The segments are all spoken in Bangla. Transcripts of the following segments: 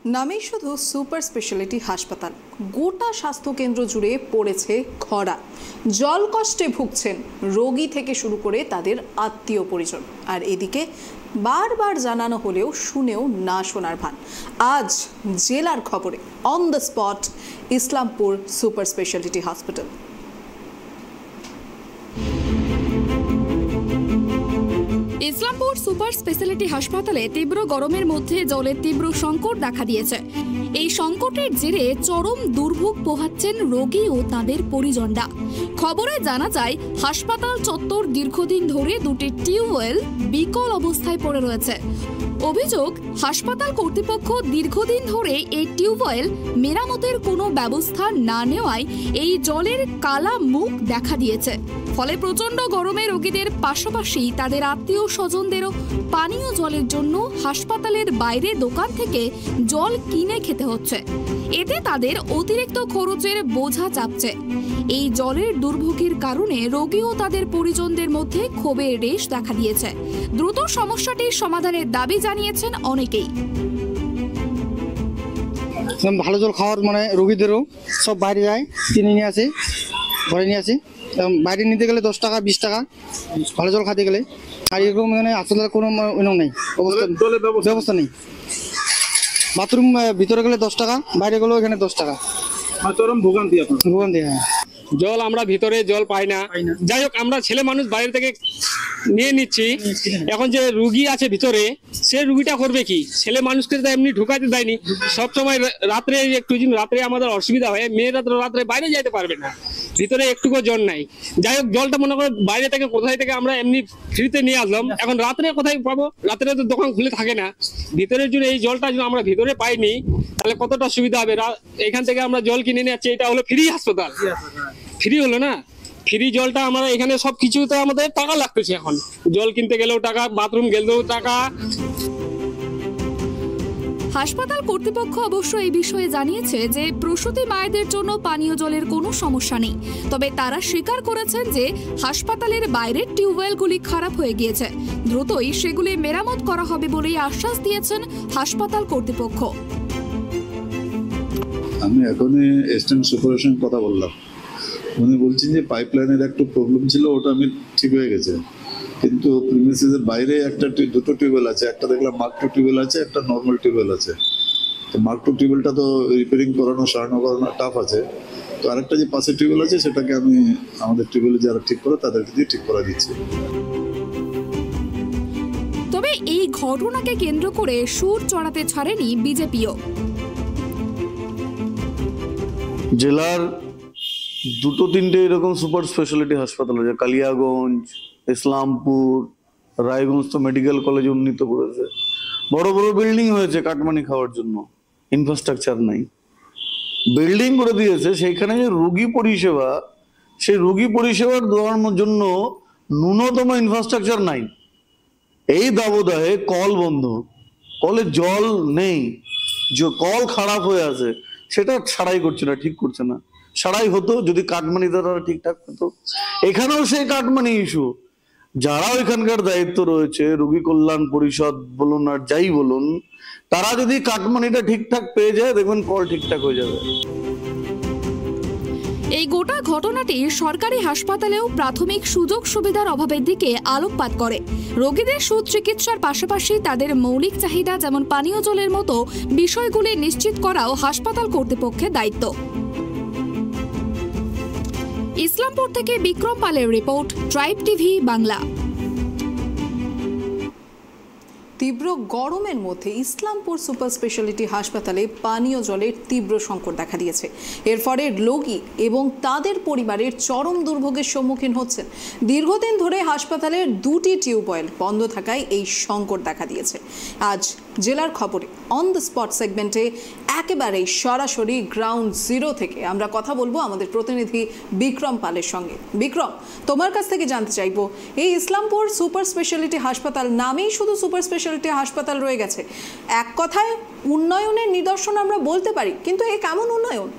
নামেই শুধু সুপার স্পেশালিটি হাসপাতাল, গোটা স্বাস্থ্যকেন্দ্র জুড়ে পড়েছে খরা। জল কষ্টে ভুগছেন রোগী থেকে শুরু করে তাদের আত্মীয় পরিজন। আর এদিকে বারবার জানানো হলেও শুনেও না শোনার ভান। আজ জেলার খবরে on the spot Islampur super speciality hospital. Islampur super speciality হাসপাতালে তীব্র গরমের মধ্যে জলের তীব্র সংকট দেখা দিয়েছে। এই সংকটের জেরে চরম দুর্ভোগ পোহাচ্ছেন রোগী ও তাদের পরিজনরা। খবরে জানা যায়, হাসপাতাল চত্বর দীর্ঘদিন ধরে দুটি টিউবওয়েল বিকল অবস্থায় পড়ে রয়েছে। অভিযোগ, হাসপাতাল কর্তৃপক্ষ দীর্ঘদিন ধরে এই টিউবওয়েল মেরামতের কোনো ব্যবস্থা না নেওয়ায় এই জলের কালা মুখ দেখা দিয়েছে। ফলে প্রচণ্ড গরমে রোগীদের পাশাপাশি তাদের আত্মীয় স্বজনদেরও পানীয় জলের জন্য হাসপাতালের বাইরে দোকান থেকে জল কিনে খেতে হচ্ছে। এতে তাদের অতিরিক্ত খরচের বোঝা চাপছে। এই জলের দুর্ভোগের কারণে রোগী ও তাদের পরিজনদের মধ্যে ক্ষোভের রেশ দেখা দিয়েছে। দ্রুত সমস্যাটির সমাধানের দাবি জানিয়েছেন অনেকেই। ভালো জল খাওয়ার মানে রোগীদেরও সব বাইরে যায়, কিনে নিয়ে আসে, ঘরে নিয়ে আসে। বাইরে নিতে গেলে 10 টাকা 20 টাকা ভালো জল খেতে গেলে। আর এরকম মানে হাসপাতালের কোনো নেই, ব্যবস্থা নেই। বাথরুম ভিতরে গেলে 10 টাকা, বাইরে গেলেও এখানে 10 টাকা। ভোগান্তি, হ্যাঁ। জল আমরা ভিতরে জল পাই না। যাই হোক, আমরা ছেলে মানুষ বাইরে থেকে নিয়ে নিচ্ছি। এখন যে রুগী আছে ভিতরে, সে রুগীটা করবে কি? ছেলে মানুষকে তো এমনি ঢুকাইতে দেয়নি। সবসময় রাত্রে একটু রাত্রে আমাদের অসুবিধা হয়, মেয়েরা তো রাত্রে বাইরে যাইতে পারবে না, ভিতরে একটুকু জল নাই। যাই হোক, জলটা মনে করো বাইরে থেকে কোথায় থেকে আমরা এমনি ফ্রিতে নিয়ে আসলাম। এখন রাত্রে কোথায় পাবো? রাত্রে তো দোকান খুলে থাকে না। ভিতরের জন্য এই জলটা যদি আমরা ভিতরে পাইনি, তাহলে কতটা সুবিধা হবে। এখান থেকে আমরা জল কিনে নিয়ে যাচ্ছি, এটা হলো ফ্রি হাসপাতাল, ফ্রি হলো না। ফ্রি জলটা আমরা এখানে সবকিছুতে আমাদের টাকা লাগতেছে। এখন জল কিনতে গেলেও টাকা, বাথরুম গেলেও টাকা। হাসপাতাল কর্তৃপক্ষ অবশ্য এই বিষয়ে জানিয়েছে যে প্রসূতি মায়েদের জন্য পানীয় জলের কোনো সমস্যা নেই। তবে তারা স্বীকার করেছেন যে হাসপাতালের বাইরের টিউবওয়েলগুলি খারাপ হয়ে গিয়েছে। দ্রুতই সেগুলি মেরামত করা হবে বলেই আশ্বাস দিয়েছেন হাসপাতাল কর্তৃপক্ষ। আমি এখনই এসিস্ট্যান্ট সুপারভাইজারের কথা বললাম, উনি বলছেন যে পাইপলাইনের একটা প্রবলেম ছিল, ওটা আমি ঠিক হয়ে গেছে। কিন্তু প্রিমিসেসের বাইরে দুটো টিউবওয়েল আছে, একটা দেখলাম মার্ক 2 টিউবওয়েল আছে, একটা নর্মাল টিউবওয়েল আছে। তো মার্ক 2 টিউবওয়েলটা তো রিপেয়ারিং করানো, সারানো করানো টাফ আছে। তো আরেকটা যে পাশে টিউবওয়েল আছে, সেটাকে আমি আমাদের টিউবওয়েলে যারা ঠিক করে তাদেরকে দিয়ে ঠিক করা দিচ্ছি। তবে এই ঘটনাকে কেন্দ্র করে সুর চড়াতে ছাড়েনি বিজেপিও। জেলার 2-3টে এরকম সুপার স্পেশালিটি হাসপাতাল আছে। কালিয়াগঞ্জ, ইসলামপুর, রায়গঞ্জ তো মেডিকেল কলেজ উন্নীত করেছে। বড় বড় বিল্ডিং হয়েছে কাটমানি খাওয়ার জন্য, ইনফ্রাস্ট্রাকচার নাই। বিল্ডিং করে দিয়েছে, সেইখানে যে রোগী পরিষেবা, সেই রোগী পরিষেবার দেওয়ার জন্য ন্যূনতম ইনফ্রাস্ট্রাকচার নাই। এই দাবদাহে কল বন্ধ, কলে জল নেই, যে কল খারাপ হয়ে আছে সেটা সারাই করছে না, ঠিক করছে না। সারাই হতো যদি কাটমানি দ্বারা ঠিকঠাক হতো। এখানেও সেই কাটমানি ইস্যু। যারা এখানকার দায়িত্ব রয়েছে, রোগী কল্যাণ পরিষদ বলুন আর যাই বলুন, তারা যদি কাটমানিটা ঠিকঠাক পেয়ে যায়, দেখবেন কল ঠিকঠাক হয়ে যাবে। এই গোটা ঘটনাটি সরকারি হাসপাতালেও প্রাথমিক সুযোগ সুবিধার অভাবের দিকে আলোকপাত করে। রোগীদের সুচিকিৎসার পাশাপাশি তাদের মৌলিক চাহিদা যেমন পানীয় জলের মতো বিষয়গুলি নিশ্চিত করাও হাসপাতাল কর্তৃপক্ষের দায়িত্ব। ইসলামপুর থেকে বিক্রম পালের রিপোর্ট, ট্রাইব টিভি বাংলা। তীব্র গরমের মধ্যে ইসলামপুর সুপার স্পেশালিটি হাসপাতালে পানীয় জলের তীব্র সংকট দেখা দিয়েছে। এর ফলে রোগী এবং তাদের পরিবারের চরম দুর্ভোগের সম্মুখীন হচ্ছেন। দীর্ঘদিন ধরে হাসপাতালের 2টি টিউবওয়েল বন্ধ থাকায় এই সংকট দেখা দিয়েছে। আজ জেলার খবরে অন দ্য স্পট সেগমেন্টে একেবারে সরাসরি গ্রাউন্ড জিরো থেকে আমরা কথা বলবো আমাদের প্রতিনিধি বিক্রম পালের সঙ্গে। বিক্রম, তোমার কাছ থেকে জানতে চাইবো, এই ইসলামপুর সুপার স্পেশালিটি হাসপাতাল নামেই শুধু সুপার স্পেশালিটি হাসপাতাল রয়ে গেছে। এক কথায় উন্নয়নের নিদর্শন আমরা বলতে পারি, কিন্তু এ কেমন উন্নয়ন?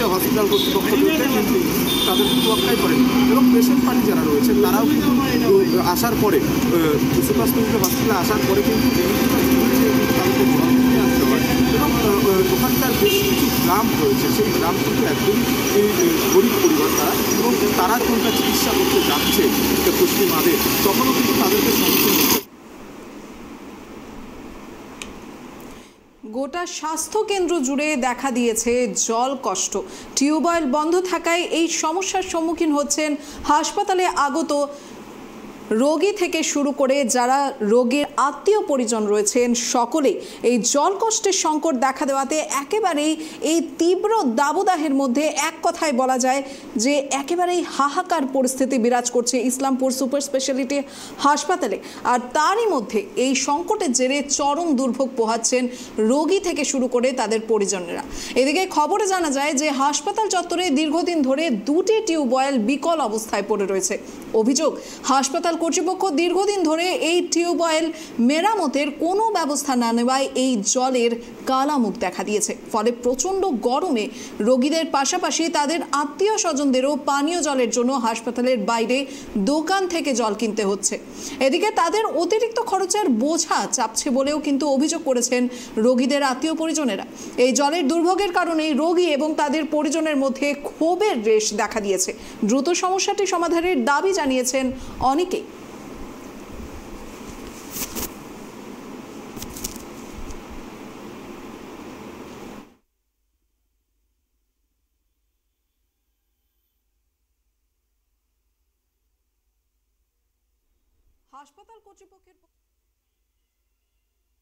হচ্ছে হসপিটাল কর্তৃপক্ষ কিন্তু তাদের তোয়াক্কাই করেন এবং পেশেন্ট পার্টি যারা রয়েছে তারাও কিন্তু আসার পরে সুপার স্পেশালিটি হসপিটালে আসার পরে কিন্তু তাদেরকে জল কিনে আসতে হয় এবং ওখানকার বেশ কিছু গ্রাম রয়েছে সেই গ্রাম কিন্তু একদমই গরিব পরিবার তারা এবং তারা কোনটা চিকিৎসা করতে যাচ্ছে পশ্চিমাদের তখনও কিন্তু তাদেরকে সম্মুখীন হচ্ছে। গোটা স্বাস্থ্য কেন্দ্র জুড়ে দেখা দিয়েছে জল কষ্ট। টিউবওয়েল বন্ধ থাকায় এই সমস্যার সম্মুখীন হচ্ছেন হাসপাতালে আগত রোগী থেকে শুরু করে যারা রোগীর আত্মীয় পরিজন রয়েছেন সকলেই এই জল কষ্টের সংকট দেখা দেওয়াতে একেবারেই এই তীব্র দাবদাহের মধ্যে এক কথায় বলা যায় যে একেবারেই হাহাকার পরিস্থিতি বিরাজ করছে ইসলামপুর সুপার স্পেশালিটি হাসপাতালে। আর তারই মধ্যে এই সংকটের জেরে চরম দুর্ভোগ পোহাচ্ছেন রোগী থেকে শুরু করে তাদের পরিজনেরা। এদিকে খবরে জানা যায় যে হাসপাতাল চত্বরে দীর্ঘদিন ধরে দুটি টিউবওয়েল বিকল অবস্থায় পড়ে রয়েছে। অভিযোগ, হাসপাতাল কর্তৃপক্ষ দীর্ঘদিন ধরে এই টিউবওয়েল মেরামতের কোনো ব্যবস্থা না নেওয়ায় এই জলের কালামুখ দেখা দিয়েছে। ফলে প্রচণ্ড গরমে রোগীদের পাশাপাশি তাদের আত্মীয় স্বজনদেরও পানীয় জলের জন্য হাসপাতালের বাইরে দোকান থেকে জল কিনতে হচ্ছে। এদিকে তাদের অতিরিক্ত খরচের বোঝা চাপছে বলেও কিন্তু অভিযোগ করেছেন রোগীদের আত্মীয় পরিজনেরা। এই জলের দুর্ভোগের কারণেই রোগী এবং তাদের পরিজনের মধ্যে ক্ষোভের রেশ দেখা দিয়েছে। দ্রুত সমস্যাটি সমাধানের দাবি জানিয়েছেন অনেকেই। হাসপাতাল কর্তৃপক্ষের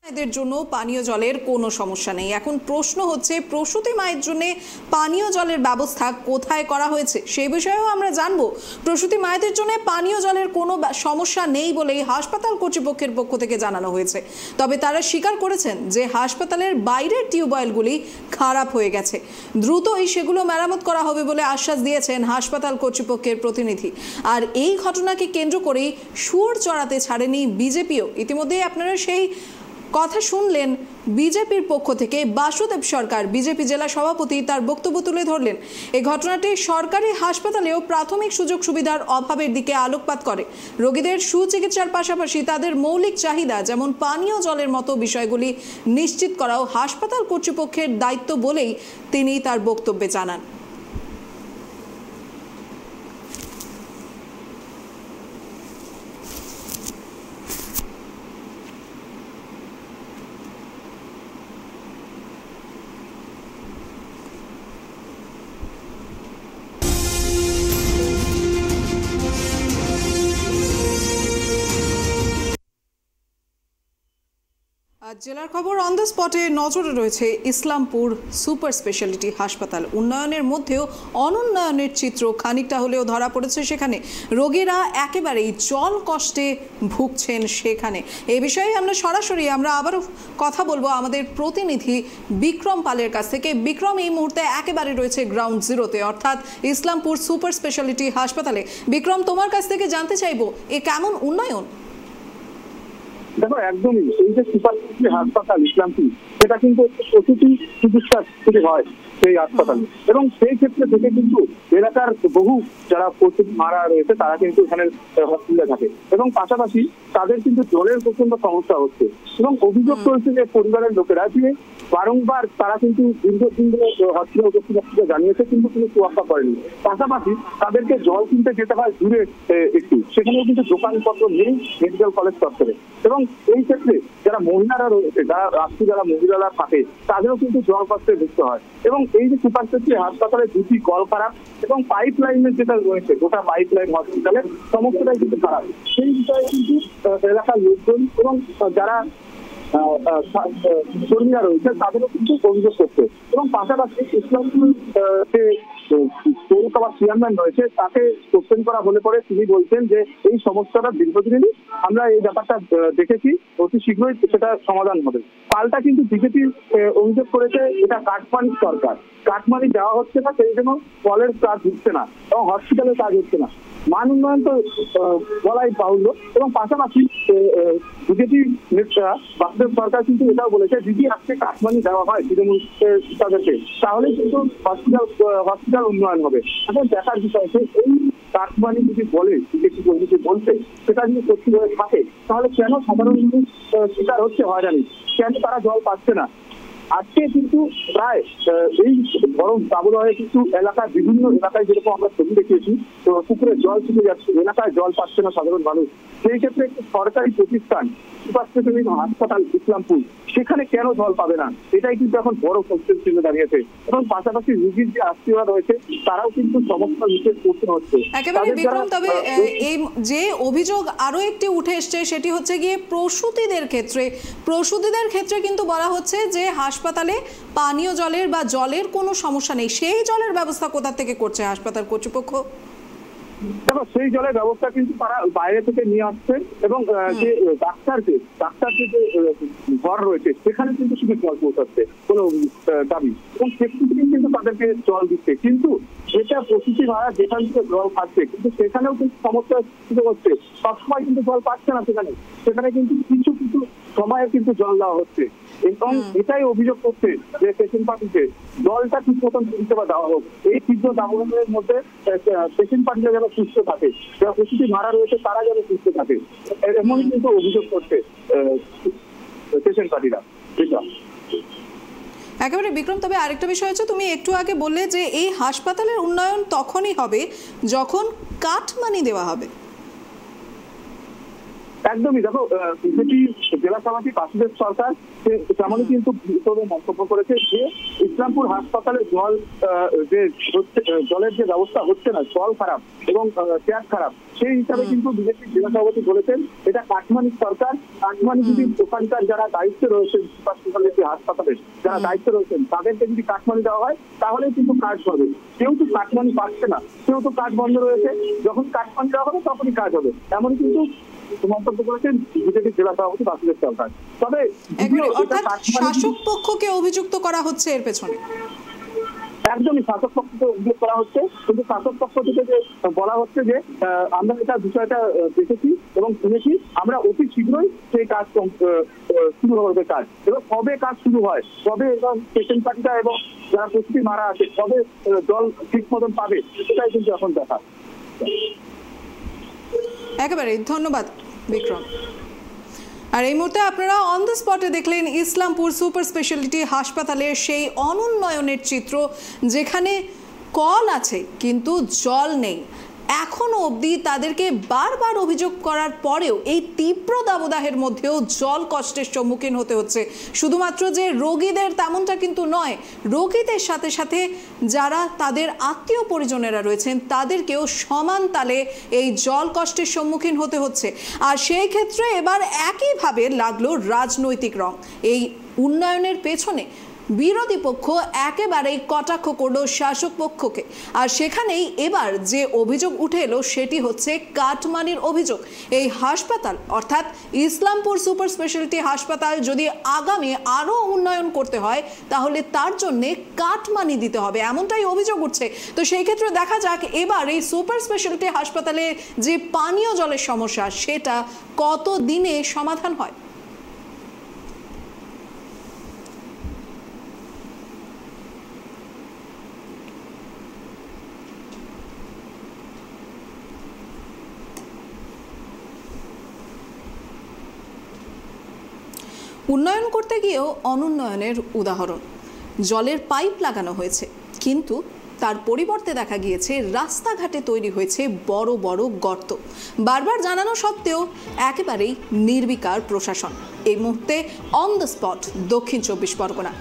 মায়েদের জন্য পানীয় জলের কোনো সমস্যা নেই। এখন প্রশ্ন হচ্ছে প্রসূতি মায়ের জন্য পানীয় জলের ব্যবস্থা কোথায় করা হয়েছে সেই বিষয়েও আমরা জানবো। প্রসূতি মায়েদের জন্য পানীয় জলের কোনো সমস্যা নেই বলেই হাসপাতাল কর্তৃপক্ষের পক্ষ থেকে জানানো হয়েছে। তবে তারা স্বীকার করেছেন যে হাসপাতালের বাইরের টিউবওয়েলগুলি খারাপ হয়ে গেছে, দ্রুতই সেগুলো মেরামত করা হবে বলে আশ্বাস দিয়েছেন হাসপাতাল কর্তৃপক্ষের প্রতিনিধি। আর এই ঘটনাকে কেন্দ্র করেই সুর চড়াতে ছাড়েনি বিজেপিও। ইতিমধ্যেই আপনারা সেই কথা শুনলেন বিজেপির পক্ষ থেকে বাসুদেব সরকার, বিজেপি জেলা সভাপতি, তার বক্তব্য তুলে ধরলেন। এই ঘটনাটি সরকারি হাসপাতালেও প্রাথমিক সুযোগ সুবিধার অভাবের দিকে আলোকপাত করে। রোগীদের সুচিকিৎসার পাশাপাশি তাদের মৌলিক চাহিদা যেমন পানীয় জলের মতো বিষয়গুলি নিশ্চিত করাও হাসপাতাল কর্তৃপক্ষের দায়িত্ব বলেই তিনি তার বক্তব্যে জানান। জেলার খবর অন দ্য স্পটে নজরে রয়েছে ইসলামপুর সুপার স্পেশালিটি হাসপাতাল। উন্নয়নের মধ্যেও অনুন্নয়নের চিত্র খানিকটা হলেও ধরা পড়েছে সেখানে। রোগীরা একেবারেই জল কষ্টে ভুগছেন সেখানে। এই বিষয়ে আমরা আবারও কথা বলবো আমাদের প্রতিনিধি বিক্রম পালের কাছ থেকে। বিক্রম এই মুহূর্তে একেবারে রয়েছে গ্রাউন্ড জিরোতে, অর্থাৎ ইসলামপুর সুপার স্পেশালিটি হাসপাতালে। বিক্রম, তোমার কাছ থেকে জানতে চাইবো এ কেমন উন্নয়ন? দেখো, একদমই এই যে সুপার স্পেশালিটি হাসপাতাল ইসলামপুর, সেটা কিন্তু প্রতিটি চিকিৎসা শুরু হয় সেই হাসপাতালে, এবং সেই ক্ষেত্রে থেকে কিন্তু এলাকার বহু যারা প্রসূতি মারা রয়েছে তারা কিন্তু এখানে হসপিটালে থাকে, এবং পাশাপাশি তাদের কিন্তু জলের প্রচন্ড সমস্যা হচ্ছে। এবং অভিযোগ করেছে যে পরিবারের লোকেরা যে বারংবার তারা কিন্তু দীর্ঘদিন ধরে হসপিটাল কর্তৃপক্ষকে জানিয়েছে কিন্তু কোনো তোয়াক্কা করেনি। পাশাপাশি তাদেরকে জল কিনতে যেতে হয় দূরে একটু, সেখানেও কিন্তু দোকানপত্র নেই মেডিকেল কলেজ চত্বরে। এবং এই ক্ষেত্রে যারা মহিলারা রয়েছে, যারা মহিলারা থাকে, তাদেরও কিন্তু জল কষ্টে ভুগতে হয়। এবং এই যে সুপার স্পেশালিটি হাসপাতালে দুটি কল খারাপ, এবং পাইপ লাইনের যেটা রয়েছে গোটা পাইপ লাইন হসপিটালের সমস্তটাই কিন্তু খারাপ। সেই বিষয়ে কিন্তু এলাকার লোকজন এবং যারা কর্মীরা রয়েছে তাদেরও কিন্তু অভিযোগ করছে। এবং পাশাপাশি ইসলামপুর যে পৌরসভার চেয়ারম্যান রয়েছে তাকে কোশ্চেন করা হলে পরে তিনি বলছেন যে এই সমস্যাটা দীর্ঘদিনেরই, আমরা এই ব্যাপারটা দেখেছি, অতি শীঘ্রই সেটা সমাধান হবে। পাল্টা কিন্তু বিজেপি অভিযোগ করেছে এটা কাটমানি সরকার, কাটমানি দেওয়া হচ্ছে না, সেই জন্য কলের কাজ হচ্ছে না এবং হসপিটালের কাজ হচ্ছে না। মান উন্নয়ন তো বলাই বাহুল্য। এবং পাশাপাশি বিজেপি নেতা বাসুদেব সরকার কিন্তু এটাও বলেছে যদি আজকে কাটমানি দেওয়া হয় তৃণমূল তাদেরকে, তাহলে কিন্তু হসপিটাল উন্নয়ন হবে। এখন দেখার বিষয় হচ্ছে এই কাটমানি যদি বলে বিজেপি কর্মীকে বলতে, সেটা যদি সত্যি হয়ে থাকে তাহলে কেন সাধারণ মানুষ শিকার হচ্ছে হয়রানি, কেন তারা জল পাচ্ছে না? আজকে কিন্তু প্রায় এই গরম দাবদাহে কিন্তু এলাকায় বিভিন্ন এলাকায় যেরকম আমরা ছবি দেখিয়েছি, তো পুকুরে জল শুকিয়ে যাচ্ছে, এলাকায় জল পাচ্ছে না সাধারণ মানুষ। সেই ক্ষেত্রে একটি সরকারি প্রতিষ্ঠান সুপার স্পেশালিটি হাসপাতাল ইসলামপুর, সেখানে কেন জল পাবে না? এটাই কিন্তু এখন বড় কোশ্চেন চিহ্ন দাঁড়িয়েছে। এবং পাশাপাশি রোগীর যে আত্মীয়রা রয়েছে তারাও কিন্তু সমস্যার মুখে পড়তে হচ্ছে। একেবারে বিক্রম, তবে এই যে অভিযোগ আরো একটি উঠে এসছে সেটি হচ্ছে গিয়ে প্রসূতিদের ক্ষেত্রে কিন্তু বলা হচ্ছে যে হাসপাতালে পানীয় জলের বা জলের কোনো সমস্যা নেই, সেই জলের ব্যবস্থা কোথা থেকে করছে হাসপাতাল কর্তৃপক্ষ? দেখো, সেই জলের ব্যবস্থা কিন্তু তারা বাইরে থেকে নিয়ে আসছে এবং যে ডাক্তার যে ঘর রয়েছে সেখানে কিন্তু শুধু জল পৌঁছাচ্ছে কোনো দাবি, এবং সেখানে কিন্তু তাদেরকে জল দিচ্ছে। কিন্তু যেটা প্রসূতি ভাড়া যেখান থেকে জল খাচ্ছে, কিন্তু সেখানেও কিন্তু সমস্যা হচ্ছে, সবসময় কিন্তু জল পাচ্ছে না। সেখানে কিন্তু কিছু কিছু সময়ে কিন্তু জল দেওয়া হচ্ছে এবং এটাই অভিযোগ করছে যে পেশেন্ট পার্টিতে জলটা ঠিক মতন পরিষেবা দেওয়া হোক। এই তীব্র দাবদাহের মধ্যে পেশেন্ট পার্টিরা যেন সুস্থ থাকে, যারা প্রসূতি ভাড়া রয়েছে তারা যেন সুস্থ থাকে, এমনই কিন্তু অভিযোগ করছে পেশেন্ট পার্টিরা। একেবারে বিক্রম, তবে আরেকটা বিষয় হচ্ছে, তুমি একটু আগে বললে যে এই হাসপাতালের উন্নয়ন তখনই হবে যখন কাটমানি দেওয়া হবে। একদমই। দেখো, বিজেপি জেলা সভাপতি বাসুদেব সরকার তেমনই কিন্তু মন্তব্য করেছে যে ইসলামপুর হাসপাতালে জলের যে ব্যবস্থা হচ্ছে না, জল খারাপ এবং ট্যাপ খারাপ, সেই হিসাবে কিন্তু বিজেপি জেলা সভাপতি বলেছেন এটা কাটমানির সরকার। কাটমানি যদি ওখানকার যারা দায়িত্বে রয়েছেন সুপার স্পেশালিটি হাসপাতালে যারা দায়িত্বে রয়েছেন তাদেরকে যদি কাটমানি দেওয়া হয় তাহলে কিন্তু কাজ হবে। কেউ তো কাটমানি পাচ্ছে না, কেউ তো কাজ বন্ধ রয়েছে, যখন কাটমানি দেওয়া হবে তখনই কাজ হবে, এমন কিন্তু মন্তব্য করেছেন বিজেপি জেলা সভাপতি বাসুদেব সরকার। তবে শাসক পক্ষকে অভিযুক্ত করা হচ্ছে এর পেছনে। একদমই শাসক পক্ষকে অভিযোগ করা হচ্ছে, কিন্তু শাসক পক্ষ থেকে যে বলা হচ্ছে যে আমরা এটা বিষয়টা দেখেছি এবং শুনেছি, আমরা অতি শীঘ্রই সেই কাজ শুরু হবে কাজ, এবং কবে কাজ শুরু হয়, কবে এবং পেশেন্ট পার্টিটা এবং যারা প্রস্তুতি মারা আছে কবে জল ঠিক মতন পাবে, সেটাই কিন্তু এখন দেখা। একেবারে ধন্যবাদ বিক্রম। আর এই মুহূর্তে আপনারা অন দ্য স্পটে দেখলেন ইসলামপুর সুপার স্পেশালিটি হাসপাতালের সেই অনুন্নয়নের চিত্র, যেখানে কল আছে কিন্তু জল নেই। এখনও অবধি তাদেরকে বারবার অভিযোগ করার পরেও এই তীব্র দাবদাহের মধ্যেও জল কষ্টের সম্মুখীন হতে হচ্ছে। শুধুমাত্র যে রোগীদের তেমনটা কিন্তু নয়, রোগীদের সাথে সাথে যারা তাদের আত্মীয় পরিজনেরা রয়েছেন তাদেরকেও সমান তালে এই জল কষ্টের সম্মুখীন হতে হচ্ছে। আর সেই ক্ষেত্রে এবার একইভাবে লাগলো রাজনৈতিক রং। এই উন্নয়নের পেছনে বিরোধী পক্ষ একেবারেই কটাক্ষ করলো শাসক পক্ষকে। আর সেখানেই এবার যে অভিযোগ উঠে এলো সেটি হচ্ছে কাটমানির অভিযোগ। এই হাসপাতাল অর্থাৎ ইসলামপুর সুপার স্পেশালিটি হাসপাতাল যদি আগামী আরও উন্নয়ন করতে হয় তাহলে তার জন্যে কাটমানি দিতে হবে, এমনটাই অভিযোগ উঠছে। তো সেই ক্ষেত্রে দেখা যাক এবার এই সুপার স্পেশালিটি হাসপাতালে যে পানীয় জলের সমস্যা সেটা কত দিনে সমাধান হয়। উন্নয়ন করতে গিয়েও অনুন্নয়নের উদাহরণ। জলের পাইপ লাগানো হয়েছে, কিন্তু তার পরিবর্তে দেখা গিয়েছে রাস্তাঘাটে তৈরি হয়েছে বড় বড় গর্ত। বারবার জানানো সত্ত্বেও একেবারেই নির্বিকার প্রশাসন। এই মুহূর্তে অন দ্য স্পট দক্ষিণ 24 পরগনা।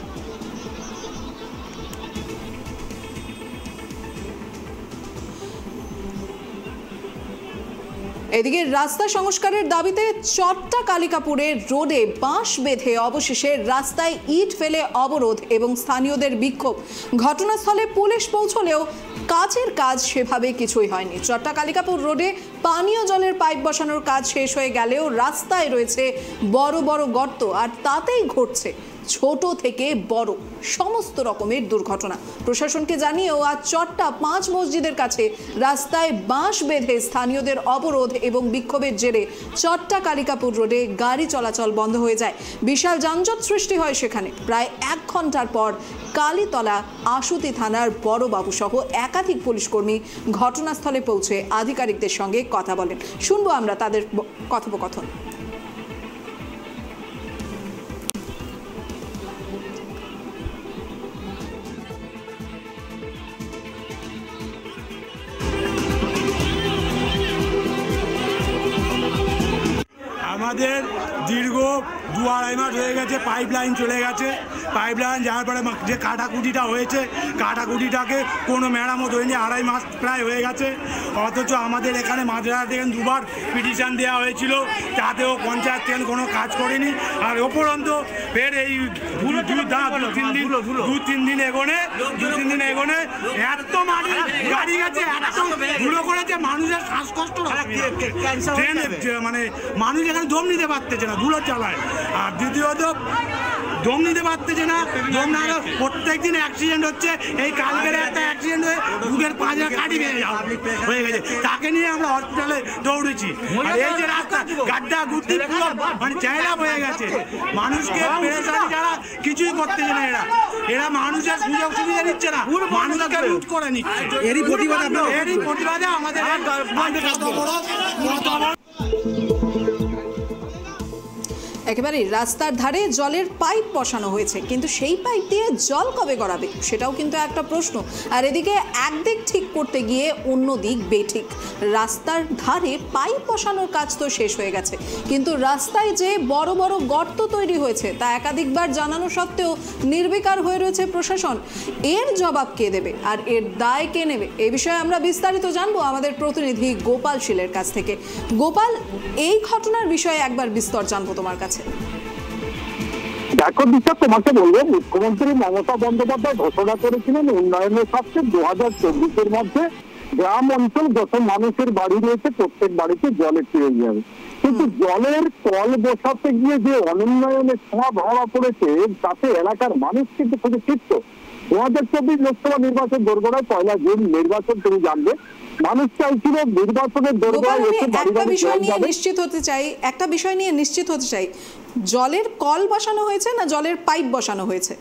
এদিকে রাস্তা সংস্কারের দাবিতে চট্টা কালিকাপুরের রোডে বাঁশ বেঁধে অবশেষে রাস্তায় ইট ফেলে অবরোধ এবং স্থানীয়দের বিক্ষোভ। ঘটনাস্থলে পুলিশ পৌঁছলেও কাজের কাজ সেভাবে কিছুই হয়নি। চট্টা কালিকাপুর রোডে পানীয় জলের পাইপ বসানোর কাজ শেষ হয়ে গেলেও রাস্তায় রয়েছে বড় বড় গর্ত, আর তাতেই ঘটছে ছোট থেকে বড় সমস্ত রকমের দুর্ঘটনা। প্রশাসনকে জানিয়েও আজ চট্টা 5 মসজিদের কাছে রাস্তায় বাঁশ বেঁধে স্থানীয়দের অবরোধ এবং বিক্ষোভের জেরে চট্টা কালিকাপুর রোডে গাড়ি চলাচল বন্ধ হয়ে যায়। বিশাল যানজট সৃষ্টি হয় সেখানে। প্রায় 1 ঘন্টার পর কালীতলা আশুতি থানার বড়বাবু সহ একাধিক পুলিশকর্মী ঘটনাস্থলে পৌঁছে আধিকারিকদের সঙ্গে কথা বলেন। শুনবো আমরা তাদের কথোপকথন। আমাদের দীর্ঘ 2-2.5 মাস হয়ে গেছে পাইপ লাইন চলে গেছে। পাইপ লাইন যাওয়ার পরে যে কাটাকুটিটা হয়েছে, কাটাকুটিটাকে কোনো মেরামত হয়নি। 2.5 মাস প্রায় হয়ে গেছে। অথচ আমাদের এখানে মাঝরাত থেকে 2বার পিটিশন দেওয়া হয়েছিল, তাতেও পঞ্চায়েত থেকে কোনো কাজ করেনি। আর উপরন্ত ফের এই 2-3 দিন এগোনে এত মাটি গাড়ি গেছে, এত ধুলো করেছে, মানুষের শ্বাসকষ্ট মানে মানুষ এখানে দম নিতে পারতেছে না, ধুলো চালায়। আর দ্বিতীয়ত দম নিতে পারতেছে না, দম না হলে প্রত্যেক দিন অ্যাক্সিডেন্ট হচ্ছে। এই কালকের একটা অ্যাক্সিডেন্ট হয়ে বুকের পাঁচে কাটি হয়ে গেছে, তাকে নিয়ে আমরা হসপিটালে দৌড়েছি। আর এই যে রাস্তা গাড্ডা গুড্ডি পুরো মানে জায়গা হয়ে গেছে, মানুষকে পেরেশানি ছাড়া কিছুই করতেছে না। এরা মানুষের সুযোগ সুবিধা নিচ্ছে না, মানুষকে লুট করে নিচ্ছে। এরই প্রতিবাদে আমাদের একেবারে রাস্তার ধারে জলের পাইপ বসানো হয়েছে, কিন্তু সেই পাইপ দিয়ে জল কবে গড়াবে সেটাও কিন্তু একটা প্রশ্ন। আর এদিকে একদিক ঠিক করতে গিয়ে অন্য দিক বেঠিক। রাস্তার ধারে পাইপ বসানোর কাজ তো শেষ হয়ে গেছে, কিন্তু রাস্তায় যে বড় বড় গর্ত তৈরি হয়েছে তা একাধিকবার জানানো সত্ত্বেও নির্বিকার হয়ে রয়েছে প্রশাসন। এর জবাব কে দেবে আর এর দায় কে নেবে, এ বিষয়ে আমরা বিস্তারিত জানবো আমাদের প্রতিনিধি গোপাল শীলের কাছ থেকে। গোপাল, এই ঘটনার বিষয়ে একবার বিস্তর জানবো তোমার কাছে। দেখো দিশা, তোমাকে বলবো, মুখ্যমন্ত্রী মমতা বন্দ্যোপাধ্যায় ঘোষণা করেছিলেন উন্নয়নের স্বার্থে 2024-এর মধ্যে গ্রাম অঞ্চল যত মানুষের বাড়ি রয়েছে প্রত্যেক বাড়িতে জলের ফিরে যাবে। কিন্তু জলের কল বসাতে গিয়ে যে অনুন্নয়নের ছোঁয়া ধরা পড়েছে তাতে এলাকার মানুষ কিন্তু খুবই ক্ষিপ্ত। 2024 লোকসভা নির্বাচন দোরগোড়ায় 1 জুন নির্বাচন, তুমি জানবে মানুষ চাইছিল নির্বাচনের দোরগোড়ায় একটা বিষয় নিয়ে নিশ্চিত হতে চাই, জলের কল বসানো হয়েছে না জলের পাইপ বসানো হয়েছে?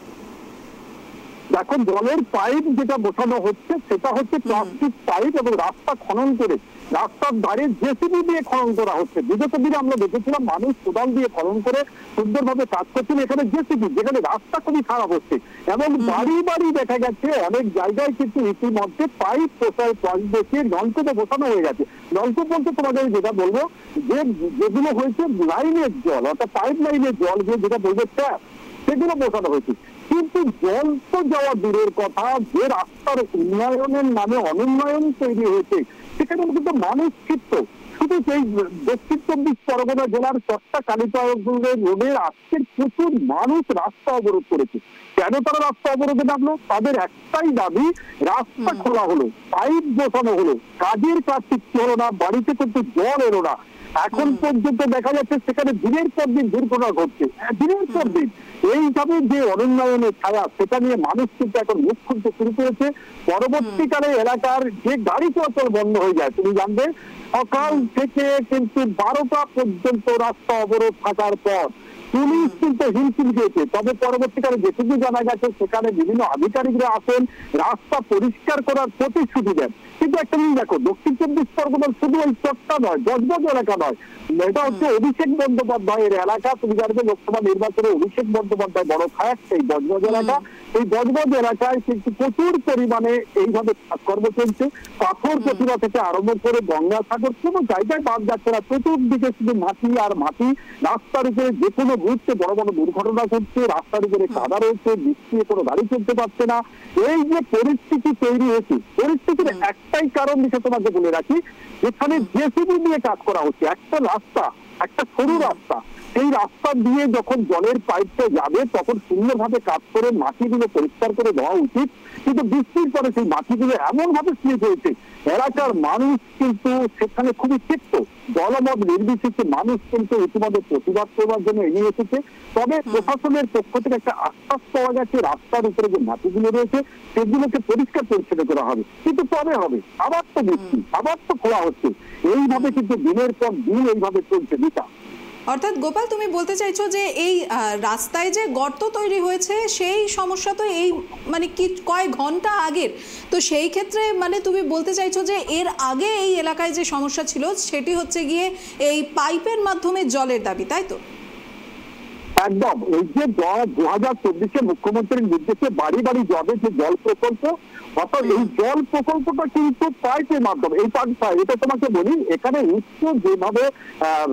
দেখো, জলের পাইপ যেটা বসানো হচ্ছে সেটা হচ্ছে প্লাস্টিক পাইপ, এবং রাস্তা খনন করে রাস্তার ধারে জেসিবি দিয়ে খনন করা হচ্ছে। বিগত দিনে আমরা দেখেছিলাম মানুষ কোদাল দিয়ে খনন করে সুন্দরভাবে কাজ করছেন, এখানে জেসিবি, যেখানে রাস্তা খুবই খারাপ হচ্ছে। এবং বাড়ি বাড়ি দেখা গেছে অনেক জায়গায় কিন্তু ইতিমধ্যে পাইপ বসিয়ে নলকূপে বসানো হয়ে গেছে। নলকূপ বলতে তোমাদের যেটা বলবো যে যেগুলো হয়েছে লাইনের জল, অর্থাৎ পাইপ লাইনের জল যেটা বলবো ট্যাপ, সেগুলো বসানো হয়েছে। কিন্তু জল তো যাওয়া দূরের কথা, যে রাস্তার উন্নয়নের নামে অনুন্নয়ন তৈরি হয়েছে সেখানে কিন্তু মানুষ ক্ষিপ্ত। শুধু সেই দক্ষিণ 24 পরগনা জেলার চট্টা কালিকাপুর রোডের আজকের প্রচুর মানুষ রাস্তা অবরোধ করেছে। কেন তারা রাস্তা অবরোধে নামলো? তাদের একটাই দাবি, রাস্তা খোলা হলো, পাইপ বসানো হলো, কাজের কাজ ঠিক হলো না, বাড়িতে কিন্তু জল এলো না। এখন পর্যন্ত দেখা যাচ্ছে সেখানে দিনের পর দিন দুর্ঘটনা ঘটছে, দিনের পর দিন। এইভাবে যে অনুন্নয়নের ছায়া, সেটা নিয়ে মানুষ কিন্তু এখন মুখ খুলতে শুরু করেছে। পরবর্তীকালে এলাকার যে গাড়ি চলাচল বন্ধ হয়ে যায়, তুমি জানবে সকাল থেকে কিন্তু 12টা পর্যন্ত রাস্তা অবরোধ থাকার পর পুলিশ কিন্তু হিমশিম খেয়েছে। তবে পরবর্তীকালে যেটুকু জানা গেছে সেখানে বিভিন্ন আধিকারিকরা আসেন, রাস্তা পরিষ্কার করার প্রতিশ্রুতি দেন। কিন্তু একটা জিনিস দেখো, দক্ষিণ 24 পরগনার শুধু ওই চট্টা নয়, বজবজ এলাকা নয়, এটা হচ্ছে অভিষেক বন্দ্যোপাধ্যায়ের এলাকা। তুমি জানবে লোকসভা নির্বাচনে অভিষেক বন্দ্যোপাধ্যায় বড় খায় সেই বজবজ এলাকা। এই বজবজ এলাকায় কিন্তু প্রচুর পরিমাণে এইভাবে কাজকর্ম চলছে। পাথর প্রতিভা থেকে আরম্ভ করে গঙ্গাসাগর কোনো জায়গায় বাদ যাচ্ছে না, চতুর্দিকে শুধু মাটি আর মাটি। রাস্তার উপরে যে কোনো মুহূর্তে বড় বড় দুর্ঘটনা ঘটছে, রাস্তার উপরে কাদা রয়েছে, বৃষ্টি কোনো গাড়ি চলতে পারছে না। এই যে পরিস্থিতি তৈরি হয়েছে, পরিস্থিতির একটাই কারণ বিষয় তোমাকে বলে রাখি, যেখানে জেসিবি দিয়ে কাজ করা হচ্ছে। একটা রাস্তা একটা সরু রাস্তা, সেই রাস্তা দিয়ে যখন জলের পাইপটা যাবে তখন সুন্দরভাবে কাজ করে মাটিগুলো পরিষ্কার করে দেওয়া উচিত। কিন্তু বৃষ্টির পরে সেই মাটিগুলো এমন ভাবে স্লিপ হয়েছে, এলাকার মানুষ কিন্তু সেখানে খুবই ক্ষিপ্ত। দলমত নির্বিশেষে মানুষ কিন্তু ইতিমধ্যে প্রতিবাদ করবার জন্য এগিয়ে এসেছে। তবে প্রশাসনের পক্ষ থেকে একটা আশ্বাস পাওয়া গেছে, রাস্তার উপরে যে মাটিগুলো রয়েছে সেগুলোকে পরিষ্কার পরিচ্ছন্ন করা হবে। কিন্তু তবে হবে, আবার তো বৃষ্টি, আবার তো খোলা হচ্ছে, এইভাবে কিন্তু দিনের পর দিন এইভাবে চলছে দিশা। অর্থাৎ গোপাল, তুমি বলতে চাইছো যে এই রাস্তায় যে গর্ত তৈরি হয়েছে সেই সমস্যা তো এই মানে কি কয়েক ঘন্টা আগের, তো সেই ক্ষেত্রে মানে তুমি বলতে চাইছো যে এর আগে এই এলাকায় যে সমস্যা ছিল সেটি হচ্ছে গিয়ে এই পাইপের মাধ্যমে জলের দাবি, তাই তো? একদম। এই যে 2024 মুখ্যমন্ত্রীর নির্দেশে বাড়ি বাড়ি যাবে যে জল প্রকল্প, অর্থাৎ এই জল প্রকল্পটা কিন্তু পাইপের মাধ্যমে, এই এটা তোমাকে বলি, এখানে উচ্চ যেভাবে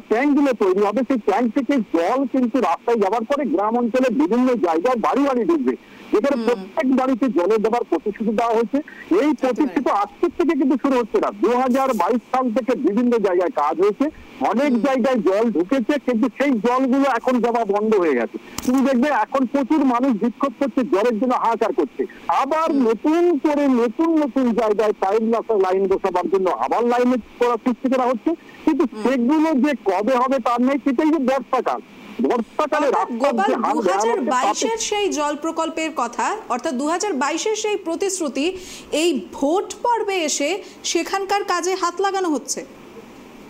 ট্যাঙ্ক গুলো তৈরি হবে সেই ট্যাঙ্ক থেকে জল কিন্তু রাস্তায় যাওয়ার পরে গ্রাম অঞ্চলে বিভিন্ন জায়গায় বাড়ি বাড়ি ঢুকবে, যেখানে প্রত্যেক বাড়িতে জলের দেওয়ার প্রতিশ্রুতি দেওয়া হয়েছে। এই প্রতিশ্রুতি আজকের থেকে কিন্তু শুরু হচ্ছে না, 2022 সাল থেকে বিভিন্ন জায়গায় কাজ হয়েছে, অনেক জায়গায় জল ঢুকেছে, কিন্তু সেই জলগুলো এখন যাওয়া বন্ধ হয়ে গেছে। তুমি দেখবে এখন প্রচুর মানুষ বিক্ষোভ করছে, জলের জন্য হাহাকার করছে। আবার নতুন করে নতুন নতুন জায়গায় পাইপ লাইন বসাবার জন্য আবার লাইনের সৃষ্টি করা হচ্ছে, কিন্তু সেগুলো যে কবে হবে তার নেই। সেটাই যে বর্ষাকাল, বর্ষাকালে 2022-এর সেই জল প্রকল্পের কথা, অর্থাৎ 2022-এর সেই প্রতিশ্রুতি এই ভোট পর্বে এসে সেখানকার কাজে হাত লাগানো হচ্ছে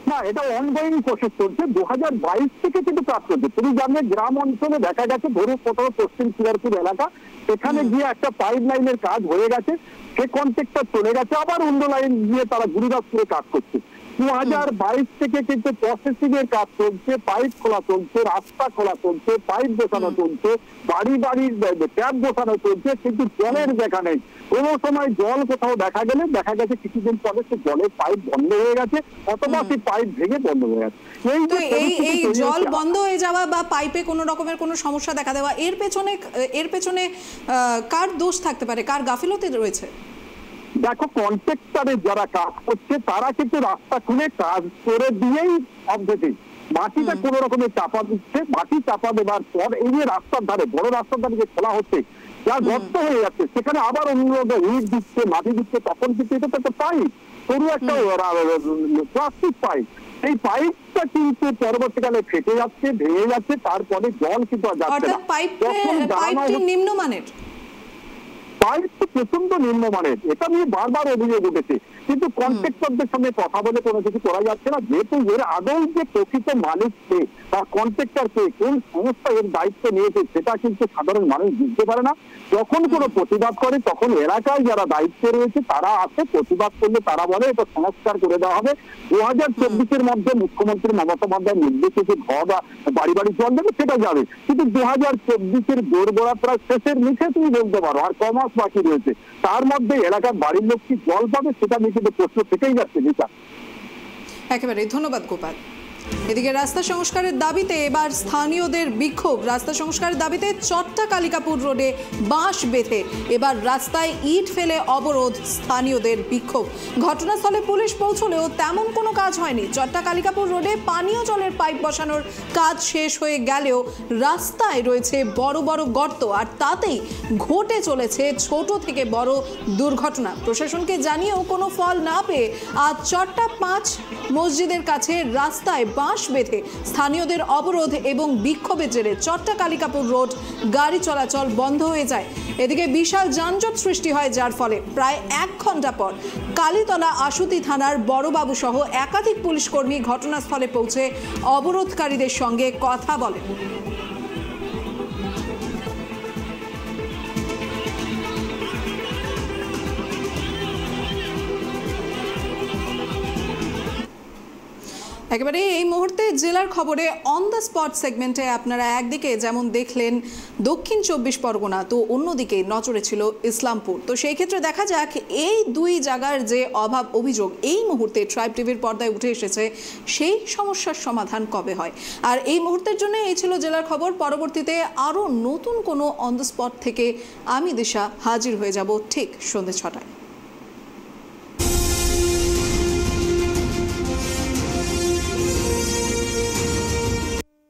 না, এটা অনগোয়িং প্রসেস চলছে। 2022 থেকে কিন্তু কাজ করছে। তুমি জানবে গ্রাম অঞ্চলে দেখা গেছে, ধরো কোথাও পশ্চিম শিয়ারপুর এলাকা, সেখানে গিয়ে একটা পাইপ লাইনের কাজ হয়ে গেছে, সে কন্ট্রাক্টটা চলে গেছে, আবার অন্য লাইন দিয়ে তারা গুরুদাসপুরে কাজ করছে। 2022 থেকে কিন্তু প্রসেসিং এর কাজ চলছে, পাইপ খোলা চলছে, রাস্তা খোলা চলছে, পাইপ বসানো চলছে, বাড়ি বাড়ি ট্যাপ বসানো চলছে, কিন্তু জলের দেখা নেই। কোনো সময় জল কোথাও দেখা গেলে দেখা গেছে কিছুদিন পরে সে জলের পাইপ বন্ধ হয়ে গেছে, অথবা সেই পাইপ ভেঙে বন্ধ হয়ে গেছে। এই জল বন্ধ হয়ে যাওয়া বা পাইপে কোনো রকমের কোনো সমস্যা দেখা দেওয়া, এর পেছনে কার দোষ থাকতে পারে, কার গাফিলতি রয়েছে? দেখো, কন্ট্রাক্টরে যারা কাজ করছে তারা কিন্তু রাস্তা খুলে কাজ করে দিয়েই অবজেক্টিভ মাটিটা কোনো রকমের চাপা দিচ্ছে। মাটি চাপা দেওয়ার পর এই যে রাস্তার ধারে, বড় রাস্তার ধারে যে খোলা হচ্ছে, যা গর্ত হয়ে যাচ্ছে, সেখানে আবার অন্য ইট দিচ্ছে, মাটি দিচ্ছে, তখন কিন্তু এটা তো একটা পাইপ, সরু একটা প্লাস্টিক পাইপ, এই পাইপটা কিন্তু পরবর্তীকালে ফেটে যাচ্ছে, ভেঙে যাচ্ছে, তারপরে জল কিন্তু আর যাচ্ছে না। পাইপটি নিম্নমানের, পাইপ তো প্রচন্ড নিম্নমানের, এটা নিয়ে বারবার অভিযোগ উঠেছে, কিন্তু কন্ট্রাক্টরদের সঙ্গে কথা বলে কোনো কিছু করা যাচ্ছে না, যেহেতু এর আদৌ যে প্রকৃত মালিক কে বা কন্ট্রাক্টর কে, কোন সংস্থা এর দায়িত্ব নিয়েছে সেটা কিন্তু সাধারণ মানুষ বুঝতে পারে না। যখন কোনো প্রতিবাদ করে তখন এলাকায় যারা দায়িত্বে রয়েছে তারা আসে, প্রতিবাদ করলে তারা বলে এটা সংস্কার করে দেওয়া হবে। 2024-এর মধ্যে মুখ্যমন্ত্রী মমতা বন্দ্যোপাধ্যায়ের নির্দেশে যে ঘর বা বাড়ি বাড়ি জল দেবে সেটা যাবে, কিন্তু 2024-এর দোরগোড়া প্রায় শেষের মুখে তুমি বলতে পারো, আর কমাস বাকি রয়েছে, তার মধ্যে এলাকার বাড়ির লোক কি জল পাবে সেটা নিয়ে কিন্তু প্রশ্ন থেকেই যাচ্ছে। একেবারে ধন্যবাদ গোপাল। এদিকে রাস্তা সংস্কারের দাবিতে এবার স্থানীয়দের বিক্ষোভ। রাস্তা সংস্কারের দাবিতে চট্টা কালিকাপুর রোডে বাঁশ বেঁধে এবার রাস্তায় ইট ফেলে অবরোধ স্থানীয়দের বিক্ষোভ। ঘটনাস্থলে পুলিশ পৌঁছলেও তেমন কোনো কাজ হয়নি। চট্টা কালিকাপুর রোডে পানীয় জলের পাইপ বসানোর কাজ শেষ হয়ে গেলেও রাস্তায় রয়েছে বড় বড় গর্ত, আর তাতেই ঘটে চলেছে ছোট থেকে বড় দুর্ঘটনা। প্রশাসনকে জানিয়েও কোনো ফল না পেয়ে আজ চট্টা 5 মসজিদের কাছে রাস্তায় বাঁশ বেঁধে স্থানীয়দের অবরোধ এবং বিক্ষোভের জেরে চট্টা কালিকাপুর রোড গাড়ি চলাচল বন্ধ হয়ে যায়। এদিকে বিশাল যানজট সৃষ্টি হয়, যার ফলে প্রায় 1 ঘন্টা পর কালীতলা আশুতি থানার বড়বাবু সহ একাধিক পুলিশ কর্মী ঘটনাস্থলে পৌঁছে অবরোধকারীদের সঙ্গে কথা বলেন। একেবারে এই মুহূর্তে জেলার খবরে অন দ্য স্পট সেগমেন্টে আপনারা একদিকে যেমন দেখলেন দক্ষিণ 24 পরগনা, তো অন্যদিকে নজরে ছিল ইসলামপুর। তো সেই ক্ষেত্রে দেখা যাক এই দুই জায়গার যে অভাব অভিযোগ এই মুহূর্তে ট্রাইব টিভির পর্দায় উঠে এসেছে, সেই সমস্যার সমাধান কবে হয়। আর এই মুহূর্তের জন্য এই ছিল জেলার খবর। পরবর্তীতে আরও নতুন কোনো অন দ্য স্পট থেকে আমি দিশা হাজির হয়ে যাব ঠিক সন্ধ্যে 6টায়।